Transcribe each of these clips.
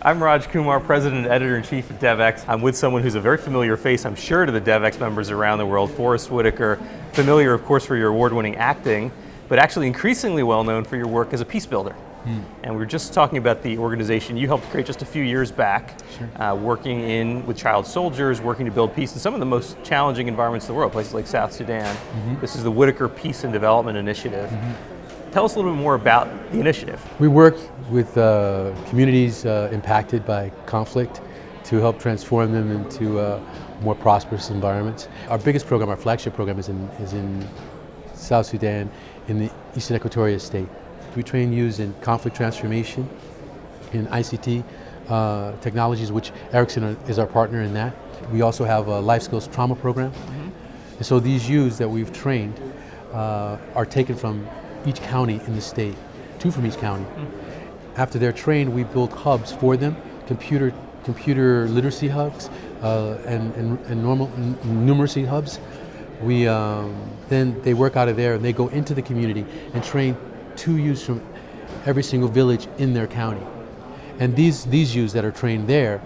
I'm Raj Kumar, President and Editor-in-Chief at Devex. I'm with someone who's a very familiar face, I'm sure, to the Devex members around the world, Forest Whitaker, familiar, of course, for your award-winning acting, but actually increasingly well-known for your work as a peace builder. And we were just talking about the organization you helped create just a few years back, working with child soldiers, working to build peace in some of the most challenging environments in the world, places like South Sudan. This is the Whitaker Peace and Development Initiative. Tell us a little bit more about the initiative. We work with communities impacted by conflict to help transform them into more prosperous environments. Our biggest program, our flagship program, is in South Sudan, in the Eastern Equatoria State. We train youths in conflict transformation, in ICT technologies, which Ericsson is our partner in that. We also have a life skills trauma program. And so these youths that we've trained are taken from each county in the state, 2 from each county. After they're trained, we build hubs for them, computer literacy hubs and normal numeracy hubs. Then they work out of there and they go into the community and train 2 youths from every single village in their county. And these youths that are trained there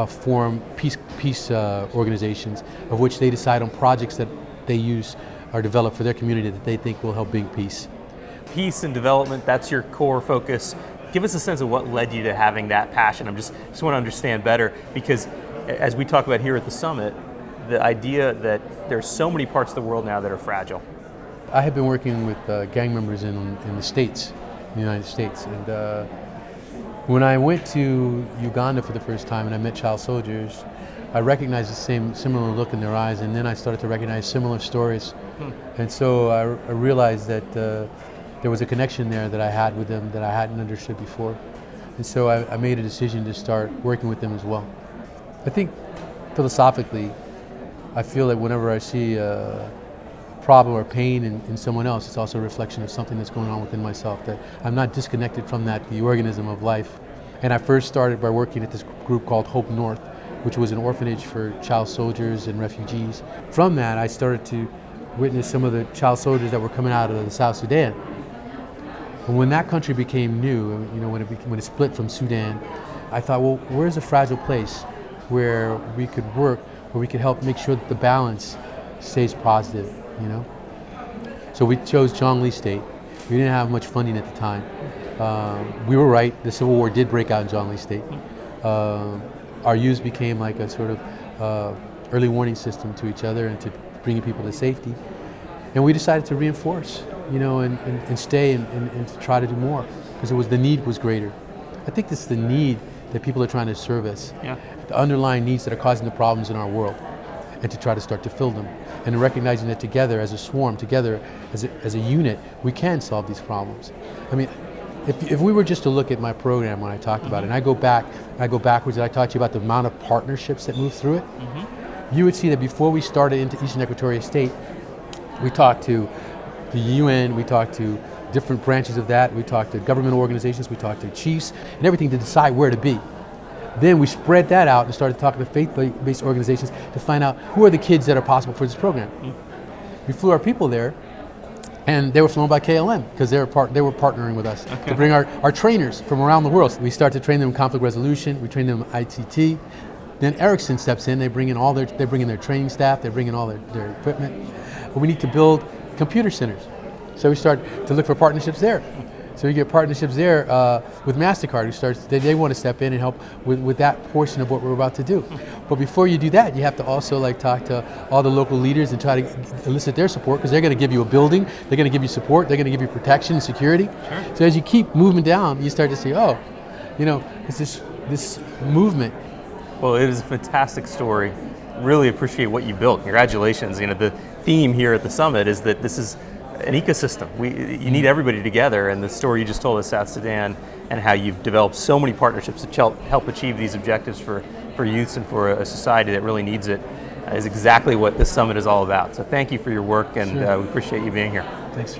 form peace organizations, of which they decide on projects that they use or develop for their community that they think will help bring peace. Peace and development, that's your core focus. Give us a sense of what led you to having that passion. I just want to understand better, because as we talk about here at the summit, the idea that there's so many parts of the world now that are fragile. I have been working with gang members in the States, in the United States, and when I went to Uganda for the first time and I met child soldiers, I recognized the similar look in their eyes, and then I started to recognize similar stories. And so I realized that there was a connection there that I had with them that I hadn't understood before. And so I made a decision to start working with them as well. I think philosophically, I feel that whenever I see a problem or pain in someone else, it's also a reflection of something that's going on within myself, that I'm not disconnected from the organism of life. And I first started by working at this group called Hope North, which was an orphanage for child soldiers and refugees. From that, I started to witness some of the child soldiers that were coming out of the South Sudan. And when that country became new, when it split from Sudan, I thought, well, where's a fragile place where we could work, where we could help make sure that the balance stays positive, So we chose Jonglei State. We didn't have much funding at the time. We were right, the Civil War did break out in Jonglei State. Our youth became like a sort of early warning system to each other and to bringing people to safety. And we decided to reinforce, and stay and to try to do more, because the need was greater. I think it's the need that people are trying to service, the underlying needs that are causing the problems in our world, and to try to start to fill them. And recognizing that together as a swarm, together as a unit, we can solve these problems. I mean, if we were just to look at my program when I talked about it, and I go backwards and I talked to you about the amount of partnerships that move through it, you would see that before we started into Eastern Equatoria State, we talked to the UN, we talked to different branches of that, we talked to government organizations, we talked to chiefs, and everything to decide where to be. Then we spread that out and started talking to faith-based organizations to find out who are the kids that are possible for this program. We flew our people there, and they were flown by KLM because they were partnering with us to bring our trainers from around the world. We started to train them in conflict resolution, we trained them in ICT. Then Ericsson steps in, they bring in their training staff, they bring in all their equipment. But we need to build computer centers. So we start to look for partnerships there. So we get partnerships there with MasterCard, they want to step in and help with that portion of what we're about to do. But before you do that, you have to also talk to all the local leaders and try to elicit their support, because they're going to give you a building, they're going to give you support, they're going to give you protection and security. So as you keep moving down, you start to see, it's this movement. Well, it is a fantastic story. Really appreciate what you built. Congratulations. The theme here at the summit is that this is an ecosystem. You need everybody together, and the story you just told us, South Sudan, and how you've developed so many partnerships to help achieve these objectives for youths and for a society that really needs it, is exactly what this summit is all about. So thank you for your work, and we appreciate you being here. Thanks.